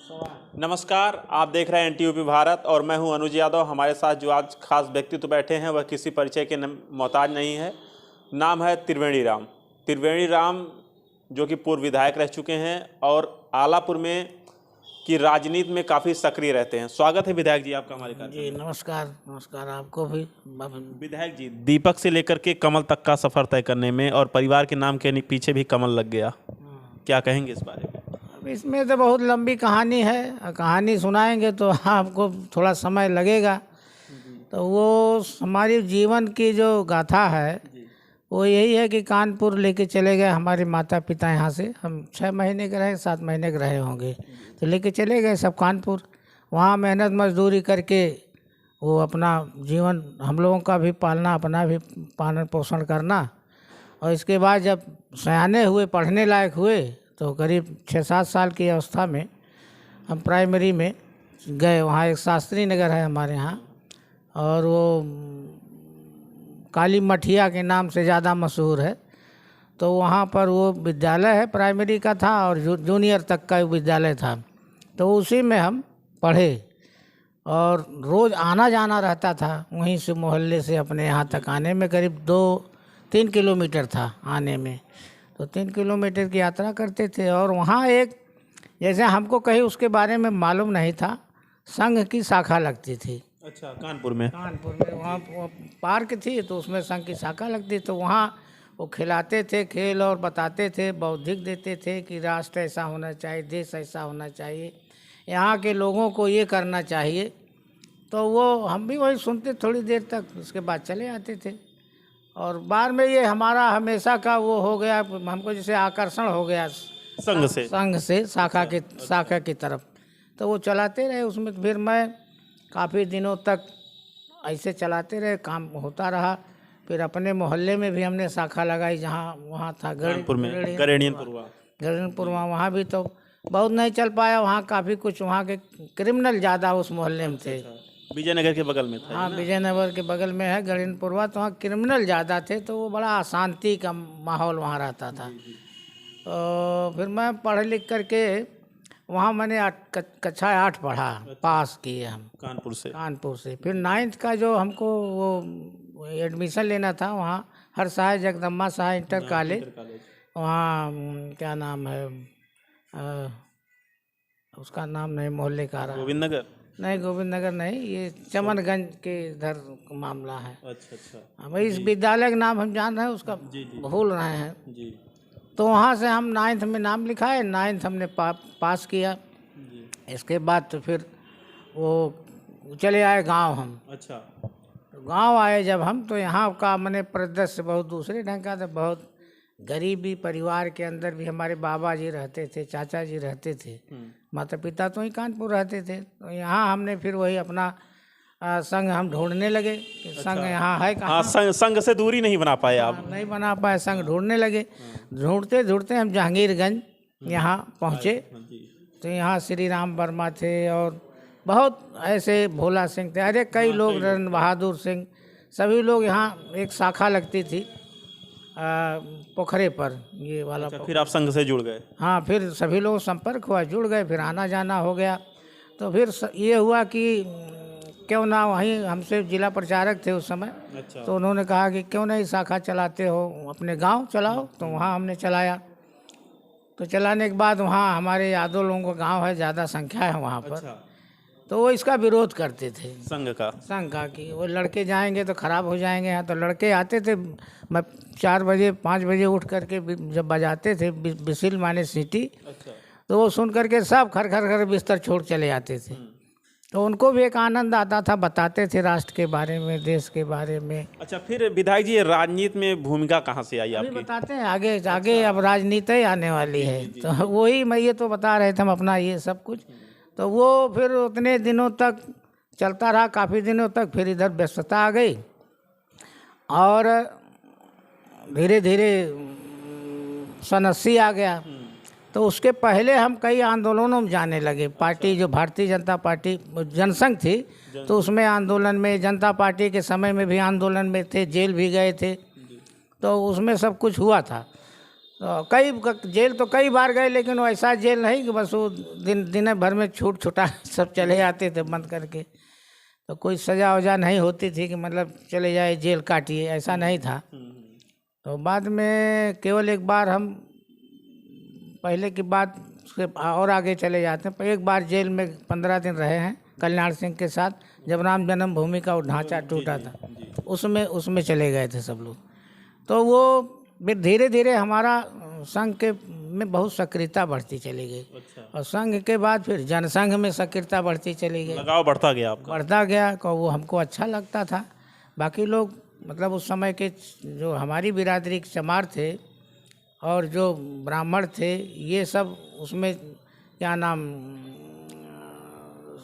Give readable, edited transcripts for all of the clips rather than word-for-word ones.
नमस्कार, आप देख रहे हैं एनटीयूपी भारत और मैं हूं अनुज यादव। हमारे साथ जो आज खास व्यक्तित्व बैठे हैं वह किसी परिचय के मोहताज नहीं है। नाम है त्रिवेणी राम। त्रिवेणी राम जो कि पूर्व विधायक रह चुके हैं और आलापुर में की राजनीति में काफ़ी सक्रिय रहते हैं। स्वागत है विधायक जी आपका हमारे कार्यक्रम। जी नमस्कार आपको भी। विधायक जी, दीपक से लेकर के कमल तक का सफ़र तय करने में और परिवार के नाम के पीछे भी कमल लग गया, क्या कहेंगे इस बारे में? अब इसमें तो बहुत लंबी कहानी है, कहानी सुनाएंगे तो आपको थोड़ा समय लगेगा। तो वो हमारी जीवन की जो गाथा है वो यही है कि कानपुर लेके चले गए हमारे माता पिता। यहाँ से हम 6 महीने के रहे, 7 महीने के रहे होंगे, तो लेके चले गए सब कानपुर। वहाँ मेहनत मजदूरी करके वो अपना जीवन, हम लोगों का भी पालना, अपना भी पालन पोषण करना। और इसके बाद जब सयाने हुए, पढ़ने लायक हुए, तो करीब 6-7 साल की अवस्था में हम प्राइमरी में गए। वहाँ एक शास्त्री नगर है हमारे यहाँ, और वो काली मठिया के नाम से ज़्यादा मशहूर है। तो वहाँ पर वो विद्यालय है, प्राइमरी का था और जूनियर तक का विद्यालय था। तो उसी में हम पढ़े और रोज़ आना जाना रहता था वहीं से, मोहल्ले से अपने यहाँ तक आने में करीब 2-3 किलोमीटर था आने में। तो 3 किलोमीटर की यात्रा करते थे। और वहाँ एक, जैसे हमको कहीं उसके बारे में मालूम नहीं था, संघ की शाखा लगती थी। अच्छा, कानपुर में वहाँ पार्क थी, तो उसमें संघ की शाखा लगती। तो वहाँ वो खिलाते थे खेल और बताते थे, बौद्धिक देते थे कि राष्ट्र ऐसा होना चाहिए, देश ऐसा होना चाहिए, यहाँ के लोगों को ये करना चाहिए। तो वो हम भी वही सुनते थोड़ी देर तक, उसके बाद चले आते थे। और बाद में ये हमारा हमेशा का वो हो गया, हमको जैसे आकर्षण हो गया संघ से शाखा की तरफ। तो वो चलाते रहे उसमें। फिर मैं काफ़ी दिनों तक ऐसे चलाते रहे, काम होता रहा। फिर अपने मोहल्ले में भी हमने शाखा लगाई, जहाँ वहाँ था गरीनपुरवा। वहाँ भी तो बहुत नहीं चल पाया, वहाँ काफ़ी कुछ, वहाँ के क्रिमिनल ज़्यादा उस मोहल्ले में थे। विजयनगर के बगल में था। हाँ, विजयनगर के बगल में है गरीनपुरवा। तो वहाँ क्रिमिनल ज़्यादा थे, तो वो बड़ा अशांति का माहौल वहाँ रहता था। तो फिर मैं पढ़ लिख करके वहाँ मैंने कक्षा 8 पढ़ा। अच्छा। पास किए हम कानपुर से। फिर 9th का जो हमको वो एडमिशन लेना था, वहाँ हर सहाय जगदम्बा सहाय इंटर कॉलेज, वहाँ क्या नाम है, उसका नाम नहीं, मोहल्ले का रहा, गोविंद नगर नहीं, ये चमनगंज के इधर मामला है। अच्छा। भाई इस विद्यालय का नाम हम जान रहे हैं, उसका भूल रहे हैं जी। तो वहाँ से हम 9th में नाम लिखाए, 9th हमने पास किया जी। इसके बाद तो फिर वो चले आए गांव हम। अच्छा। तो गांव आए जब हम, तो यहाँ का मैंने परिदृश्य बहुत दूसरे ढंग का था। बहुत गरीबी परिवार के अंदर भी हमारे बाबा जी रहते थे, चाचा जी रहते थे, माता पिता तो ही कानपुर रहते थे। तो यहाँ हमने फिर वही अपना संघ हम ढूंढने लगे कि अच्छा। संघ यहाँ है कहाँ। संघ से दूरी नहीं बना पाए आप? नहीं बना पाए, संघ ढूंढने लगे। ढूंढते हम जहांगीरगंज यहाँ पहुँचे। तो यहाँ श्री राम वर्मा थे और बहुत ऐसे, भोला सिंह थे, अरे कई लोग, रण बहादुर सिंह, सभी लोग। यहाँ एक शाखा लगती थी पोखरे पर, ये वाला। अच्छा, फिर आप संघ से जुड़ गए? हाँ, फिर सभी लोग संपर्क हुआ, जुड़ गए, फिर आना जाना हो गया। तो फिर ये हुआ कि क्यों ना, वहीं हमसे जिला प्रचारक थे उस समय। अच्छा। तो उन्होंने कहा कि क्यों नहीं शाखा चलाते हो, अपने गांव चलाओ। तो वहाँ हमने चलाया। तो चलाने के बाद वहाँ हमारे यादव लोगों का गांव है, ज़्यादा संख्या है वहाँ पर। अच्छा। तो वो इसका विरोध करते थे, संघ का कि वो लड़के जाएंगे तो ख़राब हो जाएंगे। यहाँ तो लड़के आते थे, मैं 4 बजे 5 बजे उठ करके जब बजाते थे बिसिल माने सीटी। अच्छा। तो वो सुन करके सब खर बिस्तर छोड़ चले आते थे। तो उनको भी एक आनंद आता था, बताते थे राष्ट्र के बारे में, देश के बारे में। अच्छा, फिर विधायक जी राजनीति में भूमिका कहाँ से आई आपकी? बताते हैं आगे। अच्छा। अब राजनीति आने वाली है। तो वही मैं ये तो बता रहे थे हम अपना ये सब कुछ। तो वो फिर उतने दिनों तक चलता रहा, काफ़ी दिनों तक। फिर इधर व्यस्तता आ गई और धीरे धीरे सन 80 आ गया। तो उसके पहले हम कई आंदोलनों में जाने लगे। पार्टी जो भारतीय जनता पार्टी जनसंघ थी, तो उसमें आंदोलन में, जनता पार्टी के समय में भी आंदोलन में थे, जेल भी गए थे। तो उसमें सब कुछ हुआ था। तो जेल तो कई बार गए, लेकिन वो ऐसा जेल नहीं कि बस वो दिन भर में छूट छुटा सब चले आते थे बंद करके। तो कोई सजा वजा नहीं होती थी कि मतलब चले जाए जेल काटिए, ऐसा नहीं था। तो बाद में केवल एक बार हम पहले की बात से और आगे चले जाते हैं। एक बार जेल में 15 दिन रहे हैं कल्याण सिंह के साथ, जब राम जन्मभूमि का वो ढांचा टूटा था, उसमें चले गए थे सब लोग। तो वो फिर धीरे धीरे हमारा संघ के में बहुत सक्रियता बढ़ती चली गई। अच्छा। और संघ के बाद फिर जनसंघ में सक्रियता बढ़ती चली गई, लगाव बढ़ता गया आपका? बढ़ता गया को वो हमको अच्छा लगता था। बाकी लोग मतलब उस समय के जो हमारी बिरादरी के चमार थे और जो ब्राह्मण थे, ये सब उसमें क्या नाम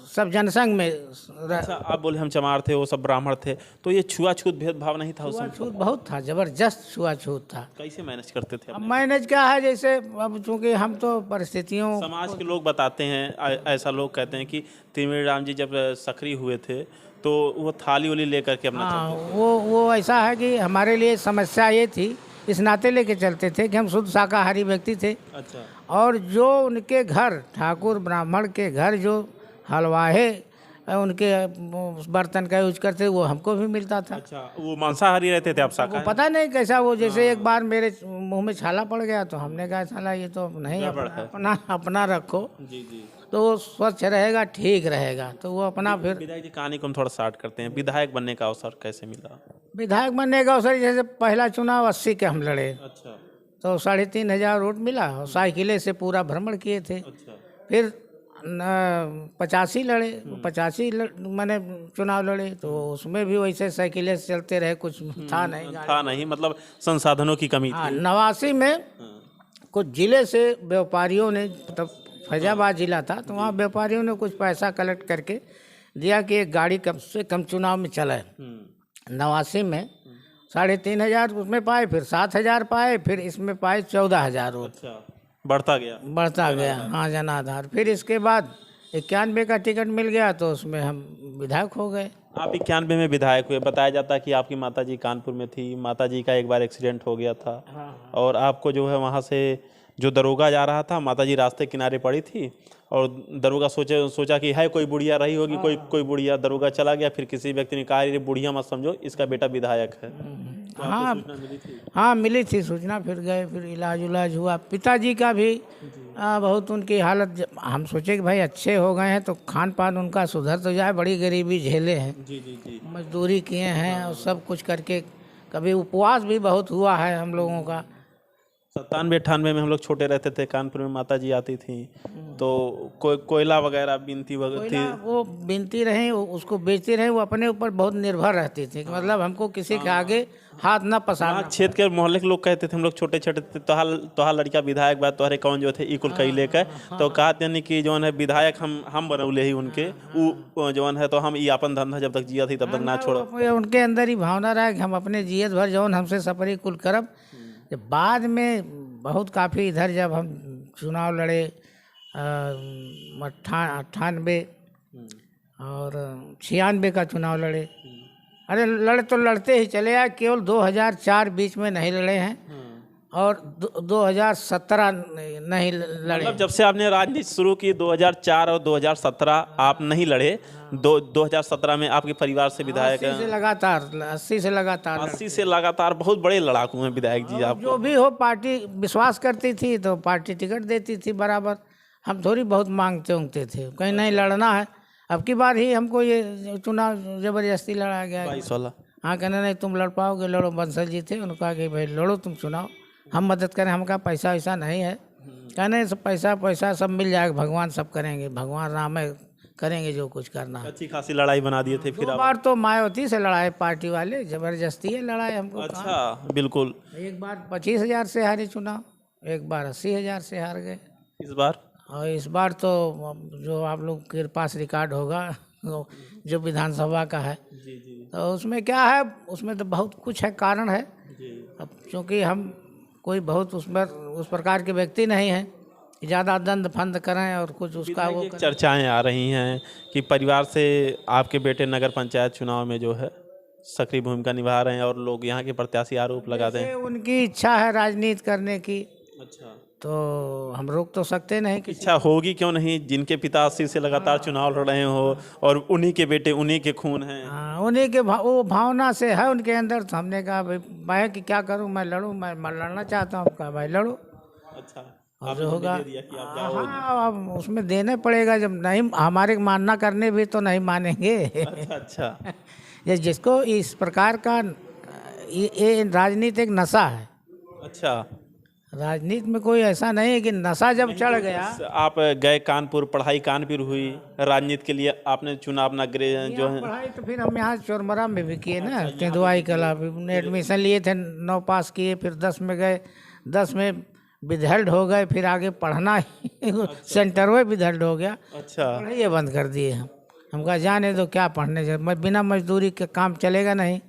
सब जनसंघ में अच्छा, आप बोले हम चमार थे, वो सब ब्राह्मण थे, तो ये छुआछूत भेदभाव नहीं था उसमें? छूत बहुत था, जबरदस्त छुआछूत था। कैसे मैनेज करते थे? अब मैनेज क्या है, जैसे अब चूंकि हम तो परिस्थितियों, समाज के लोग बताते हैं, ऐसा लोग कहते हैं कि त्रिवेणी राम जी जब सक्रिय हुए थे तो वो थाली वाली लेकर के अपना हाँ, चलते थे। वो ऐसा है कि हमारे लिए समस्या ये थी, इस नाते लेके चलते थे कि हम शुद्ध शाकाहारी व्यक्ति थे। अच्छा। और जो उनके घर ठाकुर ब्राह्मण के घर जो हलवाहे उनके बर्तन का यूज करते वो हमको भी मिलता था। अच्छा, वो मांसाहारी रहते थे, आप वो शाकाहारी? पता नहीं कैसा वो, जैसे एक बार मेरे मुंह में छाला पड़ गया तो हमने कहा साला ये तो नहीं, अपना रखो, जी जी। तो वो स्वच्छ रहेगा, ठीक रहेगा। तो वो अपना फिर विधायक जी, कहानी को हम थोड़ा स्टार्ट करते हैं। विधायक बनने का अवसर कैसे मिला? विधायक बनने का अवसर, जैसे पहला चुनाव 80 के हम लड़े, अच्छा। तो 3,500 वोट मिला और साइकिले से पूरा भ्रमण किए थे। अच्छा। फिर 85 लड़े, 85 मैंने चुनाव लड़े, तो उसमें भी वैसे साइकिलें से चलते रहे, कुछ था नहीं, था नहीं, मतलब संसाधनों की कमी हाँ। थी। 89 में कुछ जिले से व्यापारियों ने, तब फैजाबाद जिला था, तो वहाँ व्यापारियों ने कुछ पैसा कलेक्ट करके दिया कि एक गाड़ी कम से कम चुनाव में चले। 89 में 3,500 उसमें पाए, फिर 7,000 पाए, फिर इसमें पाए 14,000 वोट। अच्छा, बढ़ता गया। हाँ, जनाधार। फिर इसके बाद 91 का टिकट मिल गया, तो उसमें हम विधायक हो गए। आप 91 में विधायक हुए। बताया जाता है कि आपकी माताजी कानपुर में थी, माताजी का एक बार एक्सीडेंट हो गया था। हाँ। और आपको जो है वहाँ से जो दरोगा जा रहा था, माताजी रास्ते किनारे पड़ी थी और दरोगा सोचा कि है कोई बुढ़िया रही होगी, कोई बुढ़िया। दरोगा चला गया, फिर किसी व्यक्ति ने कहा ये बुढ़िया मत समझो, इसका बेटा विधायक है। तो आपको सूचना मिली थी? हाँ, मिली थी सूचना। फिर गए, फिर इलाज हुआ। पिताजी का भी बहुत उनकी हालत, हम सोचे कि भाई अच्छे हो गए हैं तो खान पान उनका सुधर तो जाए, बड़ी गरीबी झेले हैं, जी जी जी। मजदूरी किए हैं और सब कुछ करके, कभी उपवास भी बहुत हुआ है हम लोगों का। 97-98 में हम लोग छोटे रहते थे, कानपुर में माताजी आती थी, तो कोयला वगैरह बीनती वगैरह थी। वो बिनती रही, उसको बेचती रही, वो अपने ऊपर बहुत निर्भर रहती थी कि मतलब हमको किसी के आगे हाथ न पसारना। क्षेत्र के मोहल्ले के लोग कहते थे, हम लोग छोटे छोटे थे, तोहार लड़का विधायक बा, तोहरे कौन जो थे इकुल कई लेकर, तो कहा यानी कि जो है विधायक हम बनौले ही उनके, वो जो है, तो हम ये अपन धंधा जब तक जिया थी तब तक ना छोड़ो। उनके अंदर ही भावना रहा कि हम अपने जियत भर जौन हमसे सपरी कुल करब। जब बाद में बहुत काफ़ी इधर जब हम चुनाव लड़े 98 और 96 का चुनाव लड़े, अरे लड़े तो लड़ते ही चले आए, केवल 2004 बीच में नहीं लड़े हैं और 2017 नहीं लड़े। मतलब जब से आपने राजनीति शुरू की 2004 और 2017 आप नहीं लड़े, 2017 में आपके परिवार से विधायक 80 से लगातार 80 से लगातार बहुत बड़े लड़ाकू हैं विधायक जी। आप जो भी हो, पार्टी विश्वास करती थी तो पार्टी टिकट देती थी बराबर। हम थोड़ी बहुत मांगते उंगते थे, कहीं नहीं लड़ना है। अब की बार ही हमको ये चुनाव जबरदस्ती लड़ा गया। 22 वाला। हाँ, कहना नहीं तुम लड़ पाओगे, लड़ो। बंसल जी थे, उन्होंने कहा कि भाई लड़ो तुम चुनाव, हम मदद करें। हम कहा पैसा वैसा नहीं है। कहने सब पैसा सब मिल जाएगा, भगवान सब करेंगे, भगवान राम है, करेंगे जो कुछ करना है। अच्छी खासी लड़ाई बना दिए थे फिर 2 आप। बार तो मायावती से लड़ाए पार्टी वाले, जबरदस्ती है लड़ाए हमको। अच्छा, बिल्कुल। एक बार 25,000 से हारे चुनाव, एक बार 80,000 से हार गए। इस बार और इस बार तो जो आप लोग के पास रिकॉर्ड होगा जो विधानसभा का है, जी जी तो उसमें क्या है, उसमें तो बहुत कुछ है, कारण है। जी। अब चूँकि हम कोई बहुत उस प्रकार के व्यक्ति नहीं हैं ज़्यादा दंड फंद करें और कुछ उसका वो करें। चर्चाएं आ रही हैं कि परिवार से आपके बेटे नगर पंचायत चुनाव में जो है सक्रिय भूमिका निभा रहे हैं और लोग यहाँ के प्रत्याशी आरोप लगाते हैं। जैसे उनकी इच्छा है राजनीति करने की, अच्छा, तो हम रोक तो सकते नहीं कि इच्छा होगी क्यों नहीं, जिनके पिता 80 से लगातार चुनाव लड़ रहे हो और उन्हीं के बेटे उन्हीं के खून हैं। हाँ, उन्हीं के वो भावना से है उनके अंदर। तो हमने कहा भाई मैं कि क्या करूं, मैं लड़ूं, मैं लड़ना चाहता हूँ। कहा भाई लड़ो, अच्छा, और आपने जो होगा दे दिया कि आप जाओ। हाँ अब उसमें देने पड़ेगा। जब नहीं हमारे मानना करने भी तो नहीं मानेंगे। अच्छा अच्छा, ये जिसको इस प्रकार का ये राजनीति एक नशा है। अच्छा। राजनीति में कोई ऐसा नहीं है कि नशा जब चढ़ गया। आप गए कानपुर, पढ़ाई कानपुर हुई, राजनीति के लिए आपने चुना अपना जो यहाँ है। पढ़ाई तो फिर हम यहाँ चोरमरा में भी किए ना, अच्छा, यहाँ तेंदुआई कला में एडमिशन लिए थे, 9 पास किए, फिर 10 में गए, 10 में विधल्ड हो गए, फिर आगे पढ़ना ही सेंटर में विधल्ड हो गया। अच्छा, पढ़ाई बंद कर दिए हम कहा जाने दो, क्या पढ़ने जा, मैं बिना मजदूरी के काम चलेगा नहीं,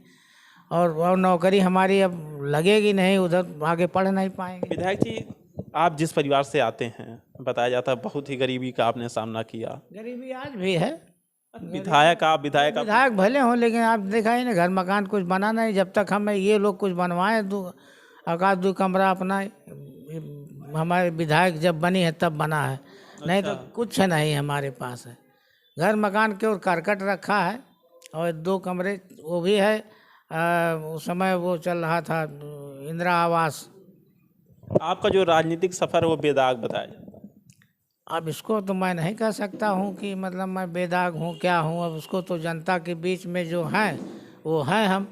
और नौकरी हमारी अब लगेगी नहीं, उधर आगे पढ़ नहीं पाएंगे। विधायक जी, आप जिस परिवार से आते हैं, बताया जाता है बहुत ही गरीबी का आपने सामना किया। गरीबी आज भी है। विधायक आप विधायक भले हों, लेकिन आप देखा है ना, घर मकान कुछ बना नहीं। जब तक हमें ये लोग कुछ बनवाए, दो कमरा अपना, हमारे विधायक जब बनी है तब बना है, नहीं तो कुछ नहीं हमारे पास है। घर मकान के और करकट रखा है, और 2 कमरे वो भी है। उस समय वो चल रहा था इंदिरा आवास। आपका जो राजनीतिक सफर है वो बेदाग बताया जाता है। अब इसको तो मैं नहीं कह सकता हूँ कि मतलब मैं बेदाग हूँ क्या हूँ। अब उसको तो जनता के बीच में जो हैं वो हैं हम।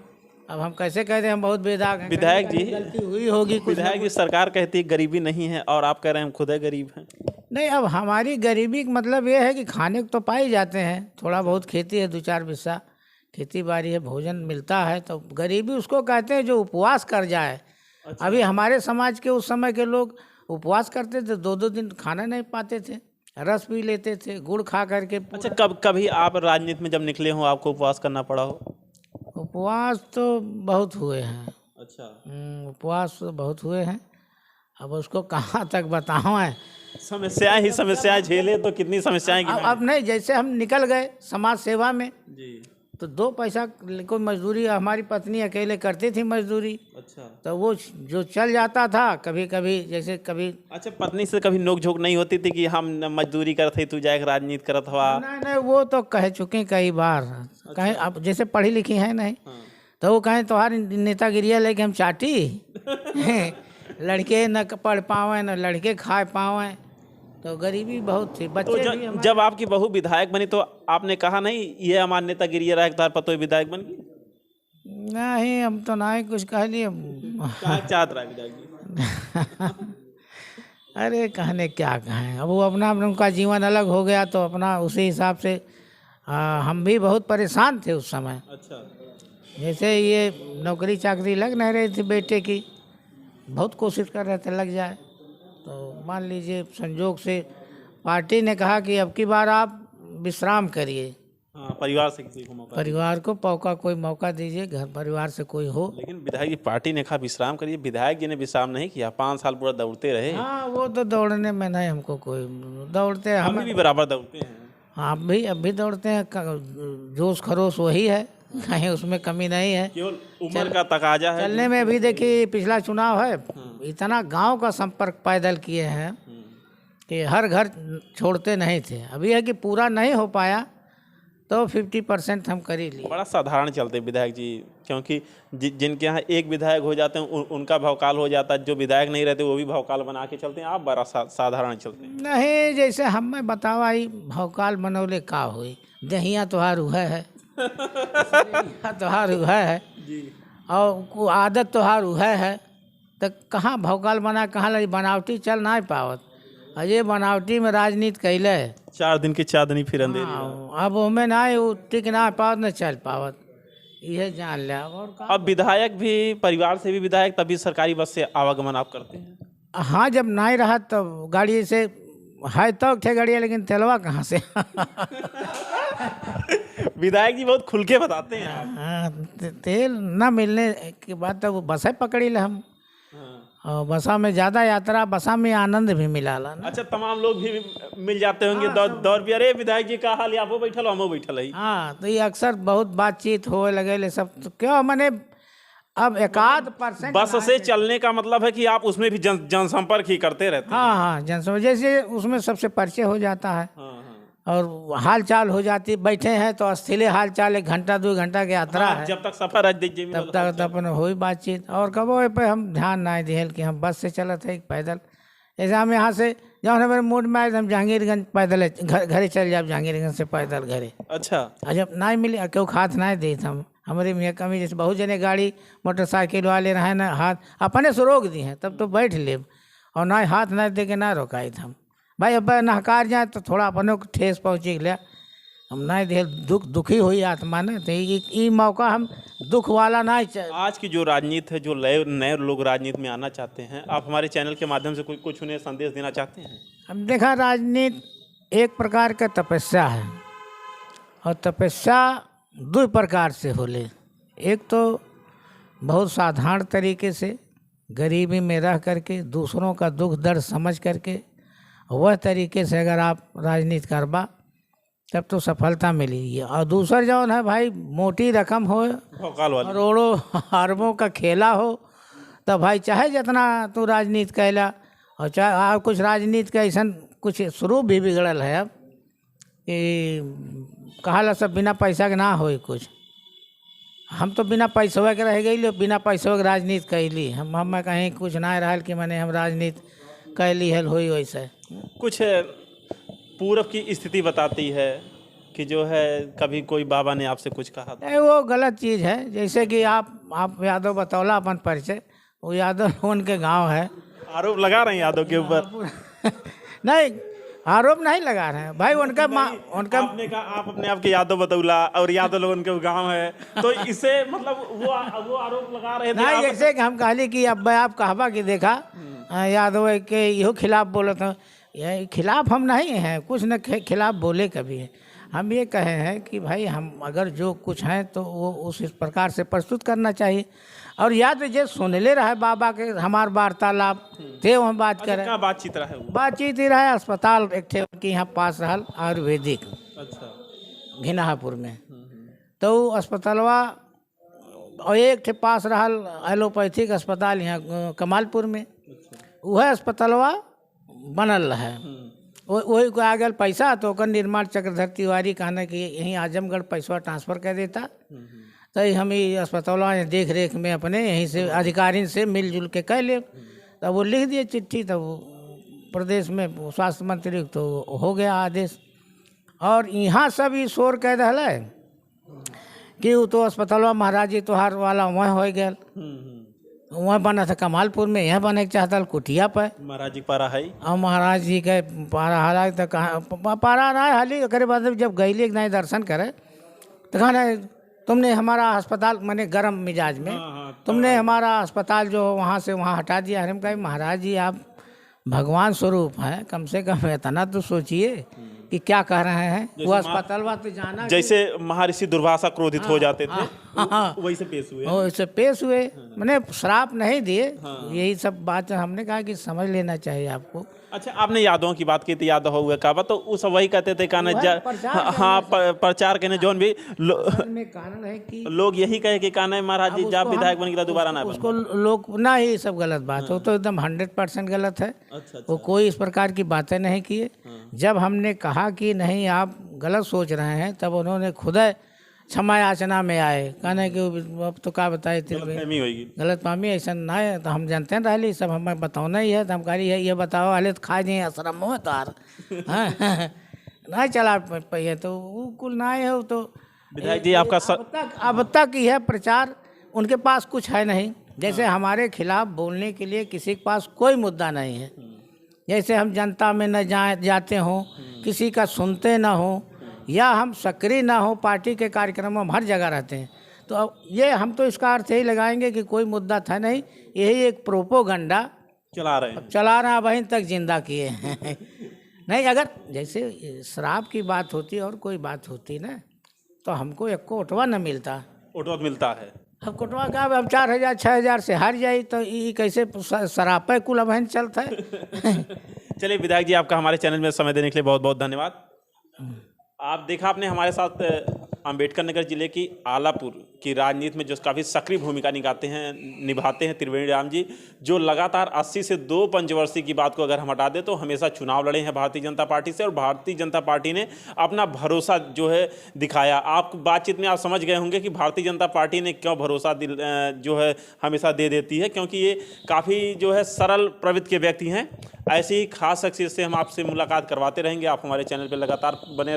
अब हम कैसे कह रहे हैं हम बहुत बेदाग हैं? विधायक जी, गलती हुई होगी कुछ। विधायक जी, सरकार कहती है गरीबी नहीं है और आप कह रहे हैं हम खुद है गरीब हैं। नहीं, अब हमारी गरीबी का मतलब ये है कि खाने को तो पाए जाते हैं, थोड़ा बहुत खेती है, 2-4 बिस्सा खेती बाड़ी है, भोजन मिलता है। तो गरीबी उसको कहते हैं जो उपवास कर जाए। अभी हमारे समाज के उस समय के लोग उपवास करते थे, 2-2 दिन खाना नहीं पाते थे, रस पी लेते थे, गुड़ खा करके। अच्छा, कभी आप राजनीति में जब निकले हो आपको उपवास करना पड़ा हो? उपवास तो बहुत हुए हैं। अच्छा, उपवास तो बहुत हुए हैं। अब उसको कहाँ तक बताऊँ है। समस्याएं ही समस्याएं झेले तो कितनी समस्याएं अब नहीं, जैसे हम निकल गए समाज सेवा में, जी। तो 2 पैसा कोई मजदूरी, हमारी पत्नी अकेले करती थी मजदूरी, अच्छा, तो वो जो चल जाता था कभी कभी, जैसे कभी। अच्छा, पत्नी से कभी नोक झोंक नहीं होती थी कि हम मजदूरी करते तू जाए राजनीति करत हवा? नहीं नहीं, वो तो कह चुके कई बार। कहें अब जैसे पढ़ी लिखी है नहीं, तो वो कहें तुम्हारी नेतागिरिया लेके हम चाटी। लड़के न पढ़ पावे न लड़के खा पावे, तो गरीबी बहुत थी। बच्चे तो भी हमारे। जब आपकी बहू विधायक बनी तो आपने कहा नहीं ये हमारे नेतागिरी रहा तार पतो विधायक बन गई? नहीं, हम तो ना ही कुछ कह लिए। कहा चाहत रहा विधायक जी? अरे कहने क्या कहें, अब वो अपना उनका जीवन अलग हो गया, तो अपना उसी हिसाब से। हम भी बहुत परेशान थे उस समय। अच्छा, जैसे ये नौकरी चाकरी लग नहीं रही थी बेटे की, बहुत कोशिश कर रहे थे लग जाए, तो मान लीजिए संजोग से पार्टी ने कहा कि अब की बार आप विश्राम करिए, हाँ, परिवार से किसी को मौका। परिवार को कोई मौका दीजिए, घर परिवार से कोई हो। लेकिन विधायक जी पार्टी ने कहा विश्राम करिए, विधायक जी ने विश्राम नहीं किया, 5 साल पूरा दौड़ते रहे। हाँ, वो तो दौड़ने में नहीं हमको कोई, दौड़ते हम भी बराबर दौड़ते हैं। हाँ, अब भी दौड़ते हैं, जोश खरोश वही है, कहीं उसमें कमी नहीं है। केवल उम्र का तकाजा है। चलने में भी देखिए, पिछला चुनाव है, इतना गांव का संपर्क पैदल किए हैं कि हर घर छोड़ते नहीं थे। अभी है कि पूरा नहीं हो पाया, तो 50% हम कर ही लिए। बड़ा साधारण चलते विधायक जी, क्योंकि जिनके यहाँ एक विधायक हो जाते हैं उनका भौकाल हो जाता है, जो विधायक नहीं रहते वो भी भौकाल बना के चलते हैं। आप बड़ा साधारण चलते हैं। नहीं, जैसे हमें बतावा ही भौकाल बनौले का हुई, दहिया तोहार है तोहार है जी। और आदत तोहार है, तो कहाँ भौकाल बना, कहाँ लगी बनावटी चल नहीं पावत। अजय बनावटी में राजनीति कैले 4 दिन की चांदनी फिर अंधेरी। अब हमें ना टिक ना पावत न चल पावत, यह जान लिया। और अब विधायक भी परिवार से भी विधायक, तभी सरकारी बस से आवागमन आप करते हैं? हाँ, जब नहीं रहा तब गाड़ी से है तो थे गाड़ियाँ, लेकिन तेलवा कहाँ से। विधायक जी बहुत खुल के बताते हैं आप। हाँ, तेल ना मिलने के बाद तो बसें पकड़ी ले हम, और बसा में ज़्यादा यात्रा, बसा में आनंद भी मिला ला ना। अच्छा, तमाम लोग भी मिल जाते होंगे दौर भी, अरे विधायक जी का हाल है, आपो बैठल हमो बैठल है। हाँ, तो ये अक्सर बहुत बातचीत हो लगे ले सब। तो क्यों मैंने अब 1% बस से चलने का मतलब है कि आप उसमें भी जनसंपर्क ही करते रहते हैं। हाँ हाँ, जनसमझ जैसे उसमें सबसे परिचय हो जाता है हाँ हाँ। और हाल चाल हो जाती। बैठे हैं तो अस्थिले हाल चाल, 1 घंटा 2 घंटा की यात्रा हाँ, है, जब तक सफर है दीजिए तब तक तो अपन हुई बातचीत। और कबो ए पे हम ध्यान ना दिहल कि हम बस से चलत है पैदल। जैसे हम यहाँ से जौन हमारे मूड में आए तो हम जहांगीरगंज पैदल घरे चल जाए, जहांगीरगंज से पैदल घरे। अच्छा। और जब ना मिले क्यों हाथ ना दे हम हमारे में कमी, जैसे बहुत जने गाड़ी मोटरसाइकिल वाले रहे ना, हाथ अपने से रोक दी हैं तब तो बैठ ले, और ना हाथ ना दे के ना रोकाई हम। भाई अब नहकार जाए तो थोड़ा अपने को ठेस पहुँची गया, हम ना दे दुखी हुई आत्मा ने। तो ये मौका हम दुख वाला ना। आज की जो राजनीति है, जो नए लोग राजनीति में आना चाहते हैं, आप हमारे चैनल के माध्यम से कुछ उन्हें संदेश देना चाहते हैं? हम देखा राजनीति एक प्रकार का तपस्या है, और तपस्या 2 प्रकार से होले। एक तो बहुत साधारण तरीके से गरीबी में रह करके दूसरों का दुख दर्द समझ करके वह तरीके से अगर आप राजनीति करबा तब तो सफलता मिली। और दूसर जौन है भाई, मोटी रकम हो, करोड़ों अरबों का खेला हो, तो भाई चाहे जितना तू राजनीति कैला, और चाहे कुछ राजनीति का ऐसा कुछ स्वरूप भी बिगड़ल है अब कि कहाला सब बिना पैसा के ना हो कुछ। हम तो बिना पैसवा के रह गई, बिना पैसवा के राजनीति कैली। हम कहीं कुछ ना रहा कि मैंने हम राजनीति कैली है हुई वैसे। कुछ पूर्व की स्थिति बताती है कि जो है कभी कोई बाबा ने आपसे कुछ कहा था? नहीं, वो गलत चीज़ है। जैसे कि आप यादव बतौला अपन परिचय, वो यादव उनके गांव है। आरोप लगा रहे हैं यादव के ऊपर? नहीं, आरोप नहीं लगा रहे हैं भाई। उनका आपने कहा आप अपने आप के यादव बतौला और यादव लोग उनके गांव है, तो इससे मतलब वो आरोप लगा रहे थे? नहीं, जैसे कि हम कहली कि अब आप कहबा कि देखा यादव के इहो खिलाफ बोले तो, ये खिलाफ हम नहीं हैं, कुछ न खिलाफ बोले कभी है। हम ये कहे हैं कि भाई हम अगर जो कुछ हैं तो वो उस प्रकार से प्रस्तुत करना चाहिए। और याद जो सुनले रहे बाबा के हमार वार्तालाप थे, वहाँ बात करें। क्या बातचीत रहा है? बातचीत ही रहा अस्पताल एक थे कि यहाँ पास रहल आयुर्वेदिक। अच्छा। घिनापुर में तो अस्पतालवा, और एक थे पास रहल एलोपैथिक अस्पताल यहाँ कमालपुर में। वह अस्पतालवा बनल है, वही को आ गया पैसा, तो ओकर निर्माण चक्रधर तिवारी कहना कि यहीं आजमगढ़ पैसा ट्रांसफ़र कर देता, तो हम ही अस्पताल देख रेख में अपने यहीं से अधिकारी से मिलजुल के कह ले। तब वो लिख दिए चिट्ठी, तब वो प्रदेश में स्वास्थ्य मंत्री तो हो गया आदेश। और यहाँ सब ये शोर कह रहा है कि वो तो अस्पताल महाराज जी तोहार वाला वहाँ हो गया, वहाँ बना था कमालपुर में, यहाँ बने चाहता कुटिया पर महाराज जी पारा है। और महाराज जी के पारा हाल तो कहाँ पारा ना हाली। अगर बाद जब गईली एक नहीं दर्शन करे तो कहना तुमने हमारा अस्पताल मैंने गर्म मिजाज में तुमने हमारा अस्पताल जो वहाँ से वहाँ हटा दिया। हम कहे महाराज जी आप भगवान स्वरूप हैं, कम से कम इतना तो सोचिए कि क्या कह रहे हैं। वो अस्पताल तो जाना, जैसे महर्षि दुर्वासा क्रोधित हो जाते थे, वैसे पेश हुए। वैसे पेश हुए, मैंने श्राप नहीं दिए। यही सब बात हमने कहा कि समझ लेना चाहिए आपको। अच्छा, आपने यादवों की बात की थी, यादव हुए का तो उस वही कहते थे कान हाँ प्रचार करने जोन भी कारण है कि लोग यही कहे कि कान महाराज जी जब विधायक बन गया दोबारा ना उसको लोग ना, ही सब गलत बात हो तो एकदम 100% गलत है। वो कोई इस प्रकार की बातें नहीं किए। जब हमने कहा कि नहीं आप गलत सोच रहे हैं, तब उन्होंने खुद क्षमा याचना में आए, कहने कि अब तो क्या बताए गलत फहमी ऐसा ना है। तो हम जानते हैं रही सब हमें बताना ही है। तो हम कही है ये बताओ हाले तो खा जाए आश्रम हो तार नहीं चला पाइए, तो वो कुल ना है। तो विधायक जी आपका अब तक यह प्रचार उनके पास कुछ है नहीं। जैसे हमारे खिलाफ बोलने के लिए किसी के पास कोई मुद्दा नहीं है। जैसे हम जनता में न जाते हों, किसी का सुनते ना हो, या हम सक्रिय ना हो पार्टी के कार्यक्रमों में हर जगह रहते हैं। तो अब ये हम तो इसका अर्थ यही लगाएंगे कि कोई मुद्दा था नहीं, यही एक प्रोपोगंडा चला रहे हैं, वहीं तक जिंदा किए हैं। नहीं, अगर जैसे शराब की बात होती और कोई बात होती ना, तो हमको एक कोटवा न मिलता। कोटवा मिलता है, अब कोटवा का अब 4000 6000 से हार जाए तो ये कैसे शराब पे कुल अवहन चलता है। चलिए विधायक जी, आपका हमारे चैनल में समय देने के लिए बहुत बहुत धन्यवाद। आप देखा आपने हमारे साथ अंबेडकर नगर जिले की आलापुर की राजनीति में जो काफ़ी सक्रिय भूमिका निभाते हैं त्रिवेणी राम जी, जो लगातार 80 से 2 पंचवर्षीय की बात को अगर हम हटा दें तो हमेशा चुनाव लड़े हैं भारतीय जनता पार्टी से, और भारतीय जनता पार्टी ने अपना भरोसा जो है दिखाया। आप बातचीत में आप समझ गए होंगे कि भारतीय जनता पार्टी ने क्यों भरोसा जो है हमेशा दे देती है, क्योंकि ये काफ़ी जो है सरल प्रवृत्ति के व्यक्ति हैं। ऐसी ही खास शख्सियत से हम आपसे मुलाकात करवाते रहेंगे। आप हमारे चैनल पर लगातार बने रहिए।